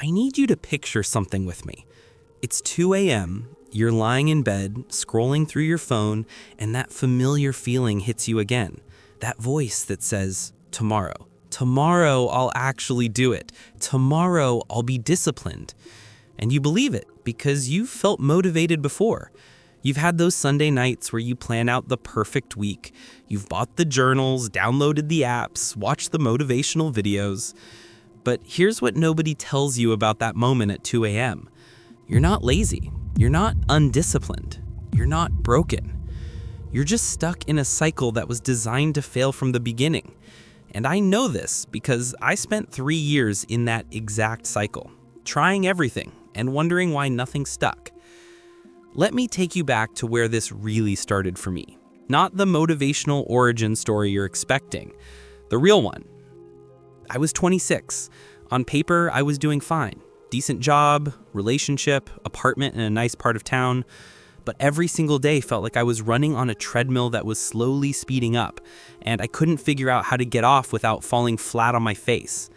I need you to picture something with me. It's 2 a.m., you're lying in bed, scrolling through your phone, and that familiar feeling hits you again. That voice that says, tomorrow. Tomorrow I'll actually do it. Tomorrow I'll be disciplined. And you believe it because you've felt motivated before. You've had those Sunday nights where you plan out the perfect week. You've bought the journals, downloaded the apps, watched the motivational videos. But here's what nobody tells you about that moment at 2 a.m. You're not lazy. You're not undisciplined. You're not broken. You're just stuck in a cycle that was designed to fail from the beginning. And I know this because I spent 3 years in that exact cycle, trying everything and wondering why nothing stuck. Let me take you back to where this really started for me. Not the motivational origin story you're expecting, the real one. I was 26. On paper, I was doing fine. Decent job, relationship, apartment in a nice part of town. But every single day felt like I was running on a treadmill that was slowly speeding up, and I couldn't figure out how to get off without falling flat on my face.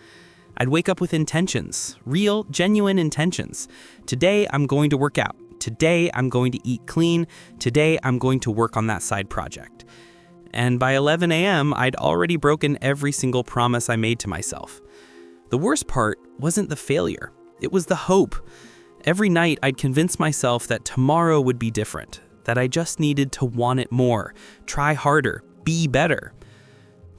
I'd wake up with intentions, real, genuine intentions. Today, I'm going to work out. Today, I'm going to eat clean. Today, I'm going to work on that side project. And by 11 a.m., I'd already broken every single promise I made to myself. The worst part wasn't the failure. It was the hope. Every night, I'd convince myself that tomorrow would be different, that I just needed to want it more, try harder, be better.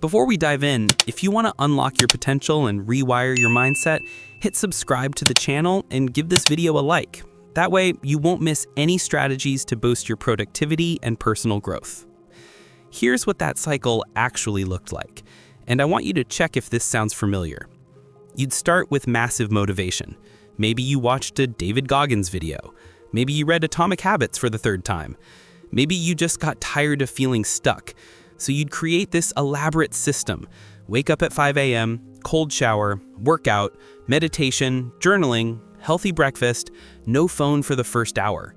Before we dive in, if you want to unlock your potential and rewire your mindset, hit subscribe to the channel and give this video a like. That way, you won't miss any strategies to boost your productivity and personal growth. Here's what that cycle actually looked like, and I want you to check if this sounds familiar. You'd start with massive motivation. Maybe you watched a David Goggins video. Maybe you read Atomic Habits for the 3rd time. Maybe you just got tired of feeling stuck. So you'd create this elaborate system. Wake up at 5 a.m., cold shower, workout, meditation, journaling, healthy breakfast, no phone for the first hour.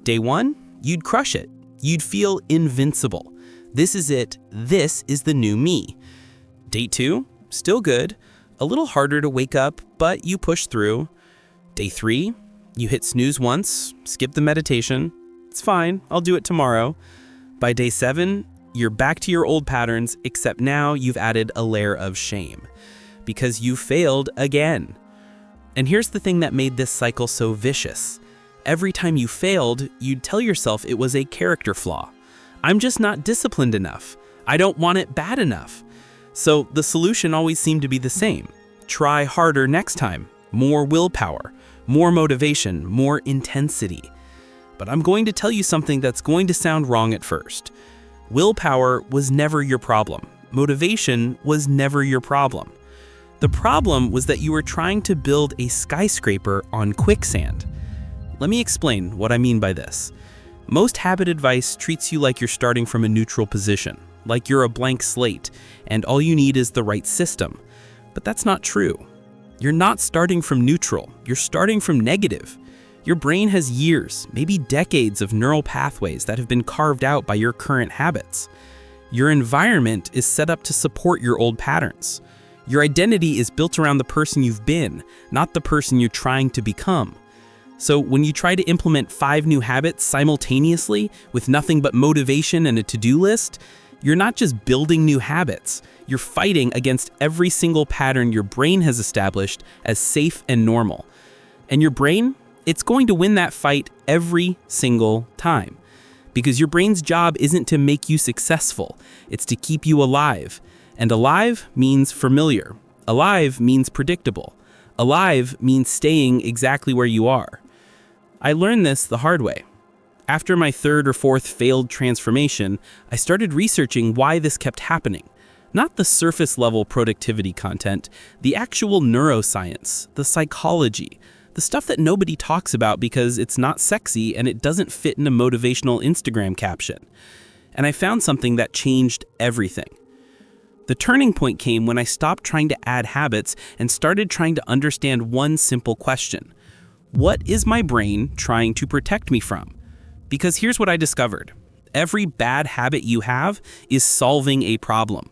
Day 1, you'd crush it. You'd feel invincible. This is it. This is the new me. Day 2, still good. A little harder to wake up, but you push through. Day 3, you hit snooze once, skip the meditation. It's fine, I'll do it tomorrow. By day 7, you're back to your old patterns, except now you've added a layer of shame because you failed again. And here's the thing that made this cycle so vicious. Every time you failed, you'd tell yourself it was a character flaw. I'm just not disciplined enough. I don't want it bad enough. So the solution always seemed to be the same. Try harder next time. More willpower, more motivation, more intensity. But I'm going to tell you something that's going to sound wrong at first. Willpower was never your problem. Motivation was never your problem. The problem was that you were trying to build a skyscraper on quicksand. Let me explain what I mean by this. Most habit advice treats you like you're starting from a neutral position, like you're a blank slate, and all you need is the right system. But that's not true. You're not starting from neutral, you're starting from negative. Your brain has years, maybe decades of neural pathways that have been carved out by your current habits. Your environment is set up to support your old patterns. Your identity is built around the person you've been, not the person you're trying to become. So when you try to implement 5 new habits simultaneously with nothing but motivation and a to-do list, you're not just building new habits, you're fighting against every single pattern your brain has established as safe and normal. And your brain, it's going to win that fight every single time. Because your brain's job isn't to make you successful, it's to keep you alive. And alive means familiar. Alive means predictable. Alive means staying exactly where you are. I learned this the hard way. After my 3rd or 4th failed transformation, I started researching why this kept happening. Not the surface level productivity content, the actual neuroscience, the psychology, the stuff that nobody talks about because it's not sexy and it doesn't fit in a motivational Instagram caption. And I found something that changed everything. The turning point came when I stopped trying to add habits and started trying to understand one simple question. What is my brain trying to protect me from? Because here's what I discovered. Every bad habit you have is solving a problem.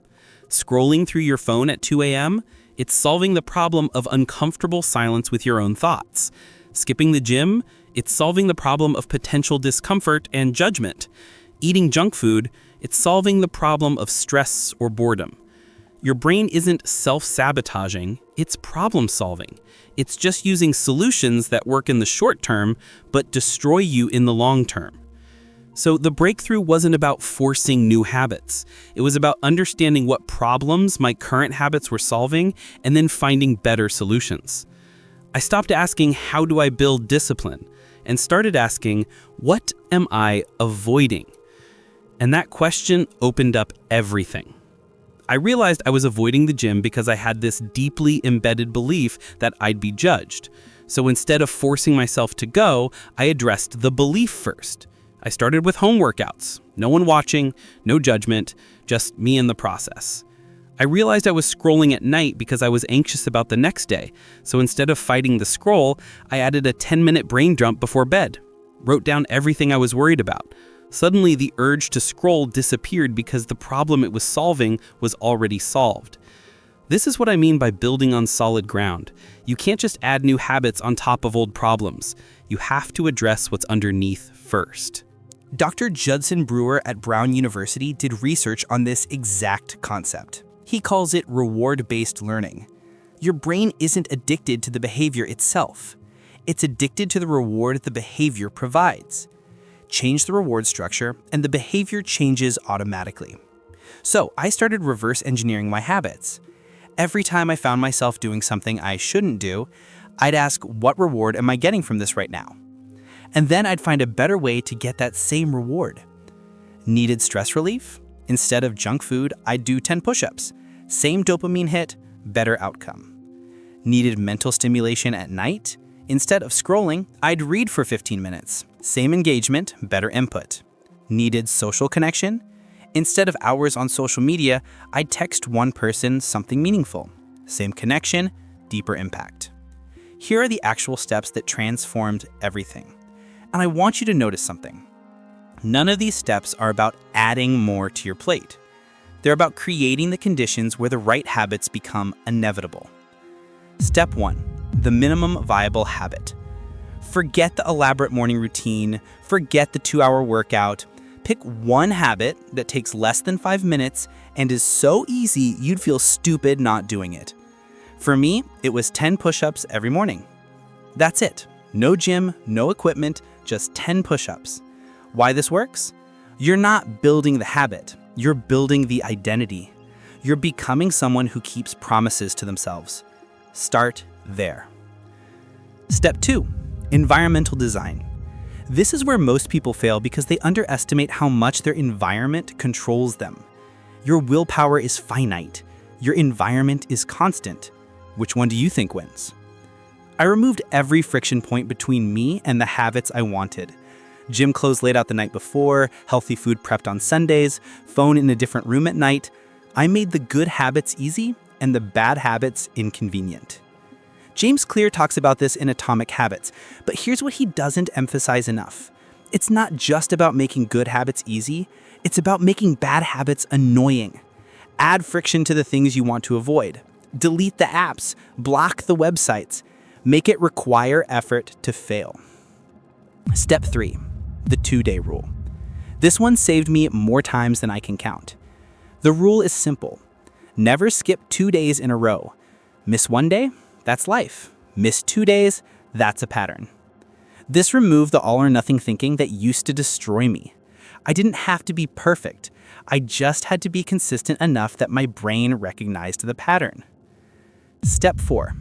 Scrolling through your phone at 2 a.m., It's solving the problem of uncomfortable silence with your own thoughts. Skipping the gym, it's solving the problem of potential discomfort and judgment. Eating junk food, it's solving the problem of stress or boredom. Your brain isn't self-sabotaging, it's problem-solving. It's just using solutions that work in the short term, but destroy you in the long term. So the breakthrough wasn't about forcing new habits. It was about understanding what problems my current habits were solving and then finding better solutions. I stopped asking, how do I build discipline? And started asking, what am I avoiding? And that question opened up everything. I realized I was avoiding the gym because I had this deeply embedded belief that I'd be judged. So instead of forcing myself to go, I addressed the belief first. I started with home workouts. No one watching, no judgment, just me in the process. I realized I was scrolling at night because I was anxious about the next day. So instead of fighting the scroll, I added a 10-minute brain dump before bed. Wrote down everything I was worried about. Suddenly, the urge to scroll disappeared because the problem it was solving was already solved. This is what I mean by building on solid ground. You can't just add new habits on top of old problems. You have to address what's underneath first. Dr. Judson Brewer at Brown University did research on this exact concept. He calls it reward-based learning. Your brain isn't addicted to the behavior itself. It's addicted to the reward the behavior provides. Change the reward structure, and the behavior changes automatically. So I started reverse engineering my habits. Every time I found myself doing something I shouldn't do, I'd ask, what reward am I getting from this right now? And then I'd find a better way to get that same reward. Needed stress relief? Instead of junk food, I'd do 10 push-ups. Same dopamine hit, better outcome. Needed mental stimulation at night? Instead of scrolling, I'd read for 15 minutes. Same engagement, better input. Needed social connection? Instead of hours on social media, I'd text one person something meaningful. Same connection, deeper impact. Here are the actual steps that transformed everything. And I want you to notice something. None of these steps are about adding more to your plate. They're about creating the conditions where the right habits become inevitable. Step 1. The minimum viable habit. Forget the elaborate morning routine, forget the 2-hour workout. Pick one habit that takes less than 5 minutes and is so easy you'd feel stupid not doing it. For me, it was 10 push-ups every morning. That's it. No gym, no equipment, just 10 push-ups. Why this works? You're not building the habit, you're building the identity. You're becoming someone who keeps promises to themselves. Start there. Step 2. Environmental design. This is where most people fail because they underestimate how much their environment controls them. Your willpower is finite. Your environment is constant. Which one do you think wins? I removed every friction point between me and the habits I wanted. Gym clothes laid out the night before, healthy food prepped on Sundays, phone in a different room at night. I made the good habits easy and the bad habits inconvenient. James Clear talks about this in Atomic Habits, but here's what he doesn't emphasize enough. It's not just about making good habits easy, it's about making bad habits annoying. Add friction to the things you want to avoid. Delete the apps, block the websites. Make it require effort to fail. Step 3. The 2-day rule. This one saved me more times than I can count. The rule is simple. Never skip 2 days in a row. Miss one day? That's life. Miss 2 days? That's a pattern. This removed the all-or-nothing thinking that used to destroy me. I didn't have to be perfect. I just had to be consistent enough that my brain recognized the pattern. Step 4.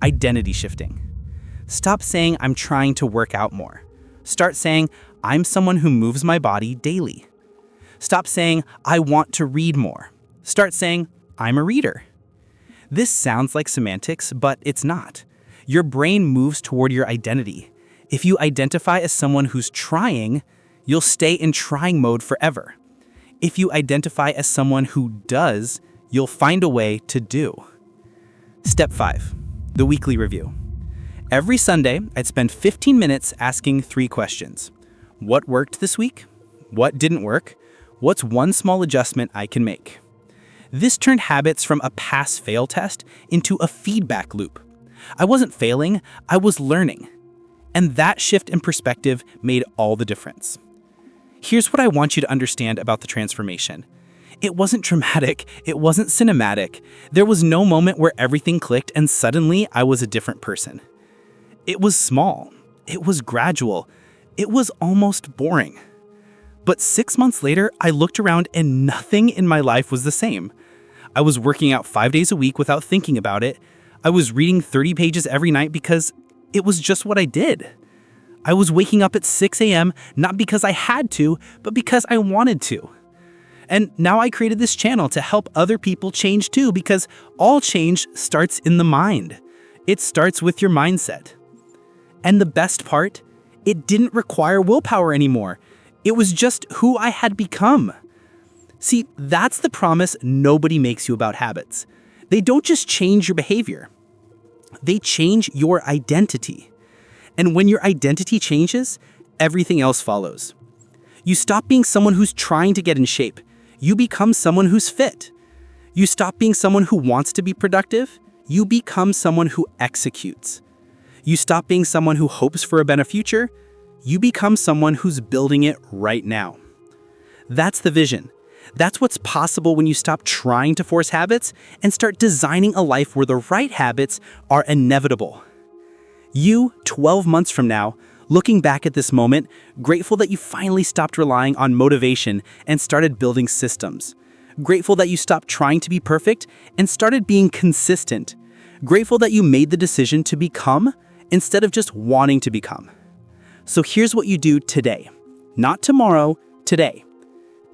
Identity shifting. Stop saying I'm trying to work out more. Start saying I'm someone who moves my body daily. Stop saying I want to read more. Start saying I'm a reader. This sounds like semantics, but it's not. Your brain moves toward your identity. If you identify as someone who's trying, you'll stay in trying mode forever. If you identify as someone who does, you'll find a way to do. Step 5. The weekly review. Every Sunday, I'd spend 15 minutes asking 3 questions. What worked this week? What didn't work? What's one small adjustment I can make? This turned habits from a pass-fail test into a feedback loop. I wasn't failing, I was learning. And that shift in perspective made all the difference. Here's what I want you to understand about the transformation. It wasn't dramatic, it wasn't cinematic. There was no moment where everything clicked and suddenly I was a different person. It was small, it was gradual, it was almost boring. But 6 months later, I looked around and nothing in my life was the same. I was working out 5 days a week without thinking about it. I was reading 30 pages every night because it was just what I did. I was waking up at 6 a.m. not because I had to, but because I wanted to. And now I created this channel to help other people change too, because all change starts in the mind. It starts with your mindset. And the best part, it didn't require willpower anymore. It was just who I had become. See, that's the promise nobody makes you about habits. They don't just change your behavior. They change your identity. And when your identity changes, everything else follows. You stop being someone who's trying to get in shape. You become someone who's fit. You stop being someone who wants to be productive. You become someone who executes. You stop being someone who hopes for a better future. You become someone who's building it right now. That's the vision. That's what's possible when you stop trying to force habits and start designing a life where the right habits are inevitable. You, 12 months from now, looking back at this moment, grateful that you finally stopped relying on motivation and started building systems. Grateful that you stopped trying to be perfect and started being consistent. Grateful that you made the decision to become instead of just wanting to become. So here's what you do today. Not tomorrow, today.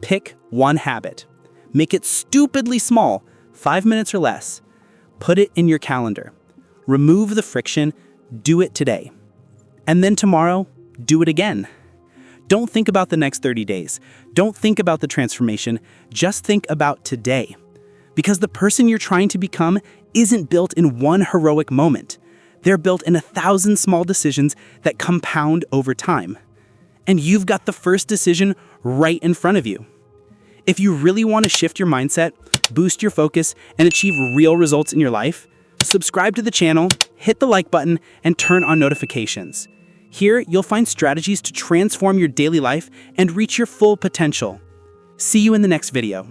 Pick one habit. Make it stupidly small, 5 minutes or less. Put it in your calendar. Remove the friction, do it today. And then tomorrow, do it again. Don't think about the next 30 days. Don't think about the transformation. Just think about today. Because the person you're trying to become isn't built in one heroic moment. They're built in 1,000 small decisions that compound over time. And you've got the first decision right in front of you. If you really want to shift your mindset, boost your focus, and achieve real results in your life, subscribe to the channel, hit the like button, and turn on notifications. Here, you'll find strategies to transform your daily life and reach your full potential. See you in the next video.